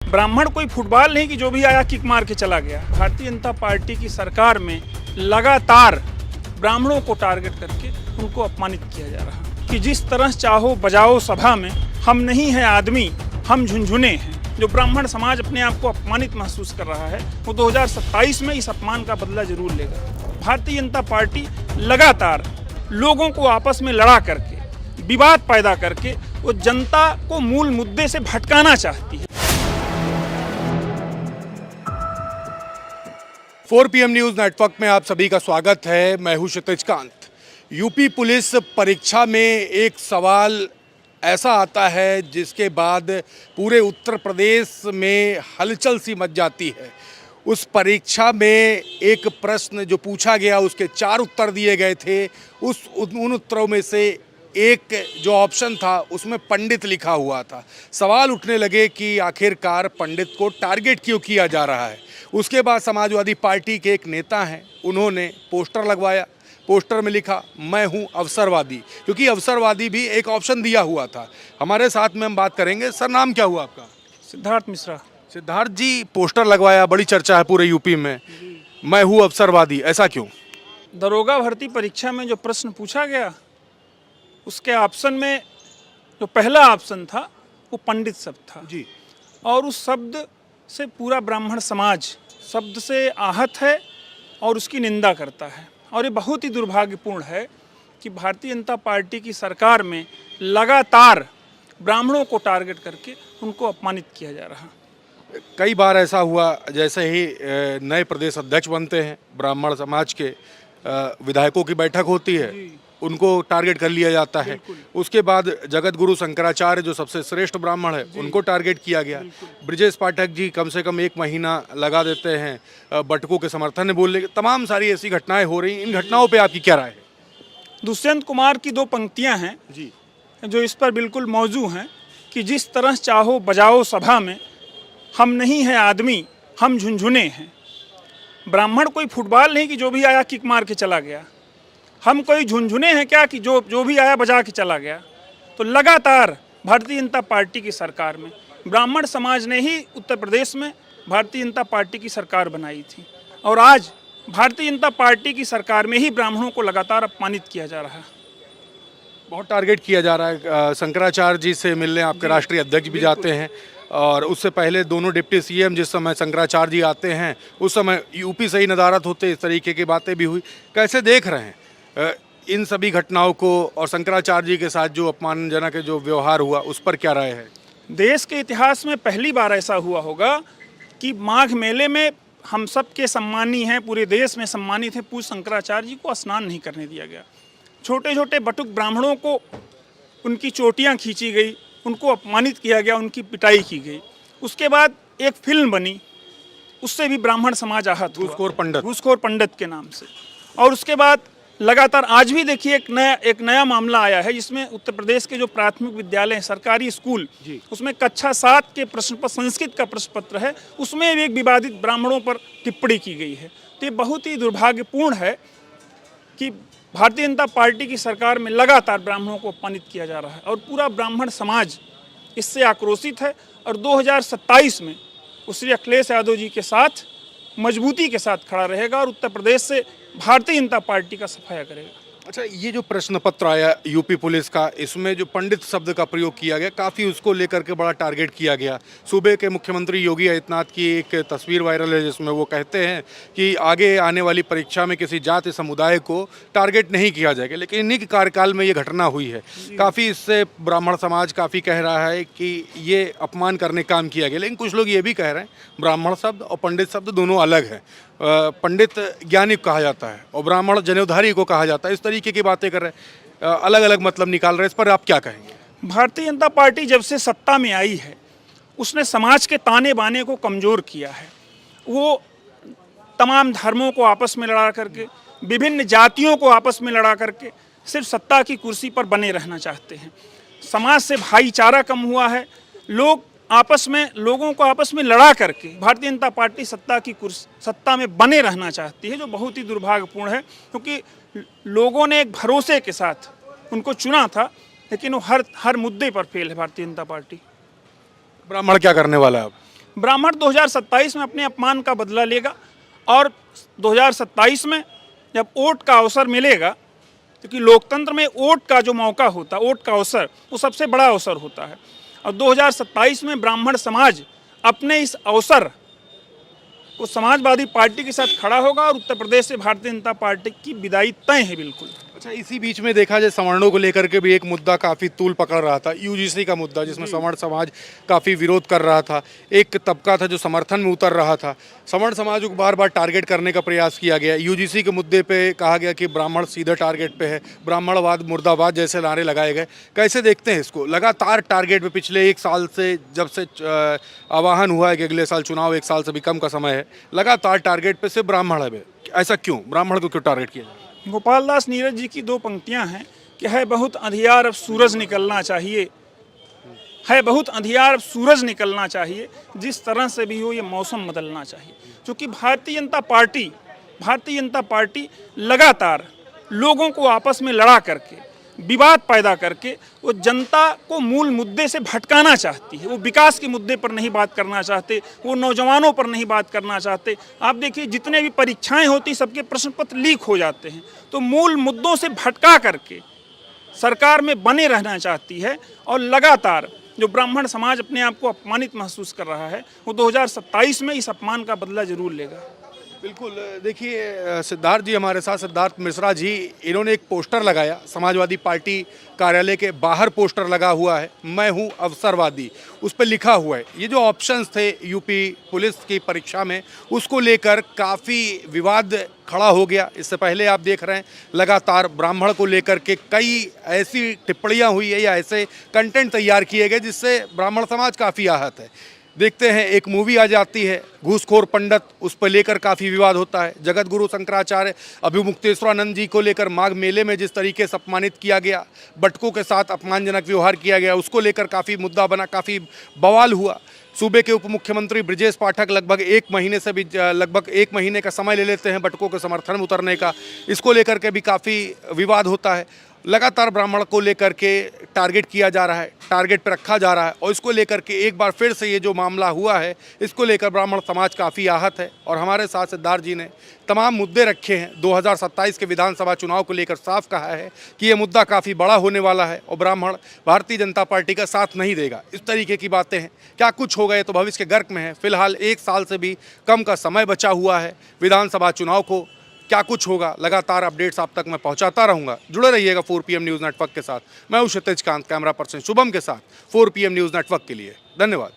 ब्राह्मण कोई फुटबॉल नहीं कि जो भी आया किक मार के चला गया। भारतीय जनता पार्टी की सरकार में लगातार ब्राह्मणों को टारगेट करके उनको अपमानित किया जा रहा है कि जिस तरह चाहो बजाओ सभा में, हम नहीं है आदमी, हम झुनझुने हैं। जो ब्राह्मण समाज अपने आप को अपमानित महसूस कर रहा है, वो 2027 में इस अपमान का बदला जरूर लेगा। भारतीय जनता पार्टी लगातार लोगों को आपस में लड़ा करके, विवाद पैदा करके वो जनता को मूल मुद्दे से भटकाना चाहती है। 4 PM न्यूज़ नेटवर्क में आप सभी का स्वागत है। मैं हूं क्षितिज कांत। यूपी पुलिस परीक्षा में एक सवाल ऐसा आता है जिसके बाद पूरे उत्तर प्रदेश में हलचल सी मच जाती है। उस परीक्षा में एक प्रश्न जो पूछा गया, उसके 4 उत्तर दिए गए थे। उन उत्तरों में से एक जो ऑप्शन था उसमें पंडित लिखा हुआ था। सवाल उठने लगे कि आखिरकार पंडित को टारगेट क्यों किया जा रहा है। उसके बाद समाजवादी पार्टी के एक नेता हैं, उन्होंने पोस्टर लगवाया। पोस्टर में लिखा, मैं हूं अवसरवादी, क्योंकि अवसरवादी भी एक ऑप्शन दिया हुआ था। हमारे साथ में हम बात करेंगे। सर, नाम क्या हुआ आपका? सिद्धार्थ मिश्रा। सिद्धार्थ जी, पोस्टर लगवाया, बड़ी चर्चा है पूरे यूपी में, मैं हूं अवसरवादी, ऐसा क्यों? दरोगा भर्ती परीक्षा में जो प्रश्न पूछा गया, उसके ऑप्शन में जो पहला ऑप्शन था वो पंडित शब्द था जी। और उस शब्द से पूरा ब्राह्मण समाज शब्द से आहत है और उसकी निंदा करता है। और ये बहुत ही दुर्भाग्यपूर्ण है कि भारतीय जनता पार्टी की सरकार में लगातार ब्राह्मणों को टारगेट करके उनको अपमानित किया जा रहा है। कई बार ऐसा हुआ, जैसे ही नए प्रदेश अध्यक्ष बनते हैं, ब्राह्मण समाज के विधायकों की बैठक होती है, उनको टारगेट कर लिया जाता है। उसके बाद जगत गुरु शंकराचार्य जो सबसे श्रेष्ठ ब्राह्मण है, उनको टारगेट किया गया। ब्रजेश पाठक जी कम से कम 1 महीना लगा देते हैं बटकों के समर्थन में बोलने के। तमाम सारी ऐसी घटनाएं हो रही। इन घटनाओं पे आपकी क्या राय है? दुष्यंत कुमार की 2 पंक्तियां हैं जी, जो इस पर बिल्कुल मौजू हैं कि जिस तरह चाहो बजाओ सभा में, हम नहीं है आदमी, हम झुनझुने हैं। ब्राह्मण कोई फुटबॉल नहीं कि जो भी आया किक मार के चला गया। हम कोई झुनझुने हैं क्या कि जो भी आया बजा के चला गया। तो लगातार भारतीय जनता पार्टी की सरकार में ब्राह्मण समाज ने ही उत्तर प्रदेश में भारतीय जनता पार्टी की सरकार बनाई थी, और आज भारतीय जनता पार्टी की सरकार में ही ब्राह्मणों को लगातार अपमानित किया जा रहा है। बहुत टारगेट किया जा रहा है। शंकराचार्य जी से मिलने आपके राष्ट्रीय अध्यक्ष भी जाते हैं, और उससे पहले दोनों डिप्टी CM जिस समय शंकराचार्य जी आते हैं, उस समय यूपी से ही नदारत होते, इस तरीके की बातें भी हुई। कैसे देख रहे हैं इन सभी घटनाओं को, और शंकराचार्य जी के साथ जो अपमानजनक जो व्यवहार हुआ, उस पर क्या राय है? देश के इतिहास में पहली बार ऐसा हुआ होगा कि माघ मेले में हम सब के सम्मानी हैं, पूरे देश में सम्मानित हैं, पूज्य शंकराचार्य जी को स्नान नहीं करने दिया गया। छोटे छोटे बटुक ब्राह्मणों को उनकी चोटियां खींची गई, उनको अपमानित किया गया, उनकी पिटाई की गई। उसके बाद एक फिल्म बनी, उससे भी ब्राह्मण समाज आहत हुआ, घूसखोर पंडित के नाम से। और उसके बाद लगातार आज भी देखिए एक नया मामला आया है, जिसमें उत्तर प्रदेश के जो प्राथमिक विद्यालय हैं, सरकारी स्कूल, उसमें कक्षा 7 के प्रश्न पत्र, संस्कृत का प्रश्न पत्र है, उसमें भी एक विवादित ब्राह्मणों पर टिप्पणी की गई है। तो ये बहुत ही दुर्भाग्यपूर्ण है कि भारतीय जनता पार्टी की सरकार में लगातार ब्राह्मणों को अपमानित किया जा रहा है, और पूरा ब्राह्मण समाज इससे आक्रोशित है। और 2027 में वो श्री अखिलेश यादव जी के साथ मजबूती के साथ खड़ा रहेगा और उत्तर प्रदेश से भारतीय जनता पार्टी का सफाया करेगा। अच्छा, ये जो प्रश्न पत्र आया यूपी पुलिस का, इसमें जो पंडित शब्द का प्रयोग किया गया, काफ़ी उसको लेकर के बड़ा टारगेट किया गया। सूबे के मुख्यमंत्री योगी आदित्यनाथ की एक तस्वीर वायरल है, जिसमें वो कहते हैं कि आगे आने वाली परीक्षा में किसी जाति समुदाय को टारगेट नहीं किया जाएगा। लेकिन इन्हीं के कार्यकाल में ये घटना हुई है। काफ़ी इससे ब्राह्मण समाज काफ़ी कह रहा है कि ये अपमान करने काम किया गया। लेकिन कुछ लोग ये भी कह रहे हैं ब्राह्मण शब्द और पंडित शब्द दोनों अलग है। पंडित ज्ञानी को कहा जाता है और ब्राह्मण जनेऊधारी को कहा जाता है। इस तरीके की बातें कर रहे हैं, अलग अलग मतलब निकाल रहे हैं। इस पर आप क्या कहेंगे? भारतीय जनता पार्टी जब से सत्ता में आई है, उसने समाज के ताने बाने को कमज़ोर किया है। वो तमाम धर्मों को आपस में लड़ा करके, विभिन्न जातियों को आपस में लड़ा करके सिर्फ सत्ता की कुर्सी पर बने रहना चाहते हैं। समाज से भाईचारा कम हुआ है। लोगों को आपस में लड़ा करके भारतीय जनता पार्टी सत्ता में बने रहना चाहती है, जो बहुत ही दुर्भाग्यपूर्ण है। क्योंकि लोगों ने एक भरोसे के साथ उनको चुना था, लेकिन वो हर मुद्दे पर फेल है भारतीय जनता पार्टी। ब्राह्मण क्या करने वाला है अब? ब्राह्मण 2027 में अपने अपमान का बदला लेगा और 2027 में जब वोट का अवसर मिलेगा, क्योंकि लोकतंत्र में वोट का जो मौका होता है, वोट का अवसर, वो सबसे बड़ा अवसर होता है। और 2027 में ब्राह्मण समाज अपने इस अवसर को समाजवादी पार्टी के साथ खड़ा होगा और उत्तर प्रदेश से भारतीय जनता पार्टी की विदाई तय है बिल्कुल। अच्छा, इसी बीच में देखा जाए सवर्णों को लेकर के भी एक मुद्दा काफ़ी तूल पकड़ रहा था, यूजीसी का मुद्दा, जिसमें सवर्ण समाज काफ़ी विरोध कर रहा था। एक तबका था जो समर्थन में उतर रहा था। सवर्ण समाज को बार बार टारगेट करने का प्रयास किया गया। यूजीसी के मुद्दे पे कहा गया कि ब्राह्मण सीधे टारगेट पे है, ब्राह्मणवाद मुर्दाबाद जैसे नारे लगाए गए। कैसे देखते हैं इसको? लगातार टारगेट पे पिछले एक साल से, जब से आह्वान हुआ है कि अगले साल चुनाव, एक साल से भी कम का समय है, लगातार टारगेट पे से ब्राह्मण है। ऐसा क्यों? ब्राह्मण को क्यों टारगेट किया जाए? गोपाल दास नीरज जी की दो पंक्तियां हैं कि है बहुत अंधियार अब सूरज निकलना चाहिए, है बहुत अंधियार अब सूरज निकलना चाहिए, जिस तरह से भी हो ये मौसम बदलना चाहिए। क्योंकि भारतीय जनता पार्टी लगातार लोगों को आपस में लड़ा करके, विवाद पैदा करके वो जनता को मूल मुद्दे से भटकाना चाहती है। वो विकास के मुद्दे पर नहीं बात करना चाहते, वो नौजवानों पर नहीं बात करना चाहते। आप देखिए जितने भी परीक्षाएं होती सबके प्रश्न पत्र लीक हो जाते हैं। तो मूल मुद्दों से भटका करके सरकार में बने रहना चाहती है। और लगातार जो ब्राह्मण समाज अपने आप को अपमानित महसूस कर रहा है, वो 2027 में इस अपमान का बदला जरूर लेगा। बिल्कुल। देखिए, सिद्धार्थ जी हमारे साथ, सिद्धार्थ मिश्रा जी, इन्होंने एक पोस्टर लगाया, समाजवादी पार्टी कार्यालय के बाहर पोस्टर लगा हुआ है, मैं हूं अवसरवादी। उस पर लिखा हुआ है, ये जो ऑप्शंस थे यूपी पुलिस की परीक्षा में, उसको लेकर काफ़ी विवाद खड़ा हो गया। इससे पहले आप देख रहे हैं लगातार ब्राह्मण को लेकर के कई ऐसी टिप्पणियाँ हुई है या ऐसे कंटेंट तैयार किए गए जिससे ब्राह्मण समाज काफ़ी आहत है। देखते हैं, एक मूवी आ जाती है घूसखोर पंडित, उस पर लेकर काफ़ी विवाद होता है। जगत गुरु शंकराचार्य अभिमुक्तेश्वरानंद जी को लेकर माघ मेले में जिस तरीके से अपमानित किया गया, बटकों के साथ अपमानजनक व्यवहार किया गया, उसको लेकर काफ़ी मुद्दा बना, काफ़ी बवाल हुआ। सूबे के उप मुख्यमंत्री ब्रजेश पाठक लगभग एक महीने का समय ले लेते हैं बटकों के समर्थन में उतरने का। इसको लेकर के भी काफ़ी विवाद होता है। लगातार ब्राह्मण को लेकर के टारगेट किया जा रहा है, टारगेट पर रखा जा रहा है। और इसको लेकर के एक बार फिर से ये जो मामला हुआ है, इसको लेकर ब्राह्मण समाज काफ़ी आहत है। और हमारे साथ सिद्धार्थ जी ने तमाम मुद्दे रखे हैं। 2027 के विधानसभा चुनाव को लेकर साफ कहा है कि ये मुद्दा काफ़ी बड़ा होने वाला है और ब्राह्मण भारतीय जनता पार्टी का साथ नहीं देगा। इस तरीके की बातें हैं। क्या कुछ होगा ये तो भविष्य के गर्क में है। फिलहाल एक साल से भी कम का समय बचा हुआ है विधानसभा चुनाव को। क्या कुछ होगा, लगातार अपडेट्स आप तक मैं पहुंचाता रहूंगा। जुड़े रहिएगा 4PM न्यूज़ नेटवर्क के साथ। मैं हूं क्षितिज कांत, कैमरा पर्सन शुभम के साथ 4PM न्यूज़ नेटवर्क के लिए। धन्यवाद।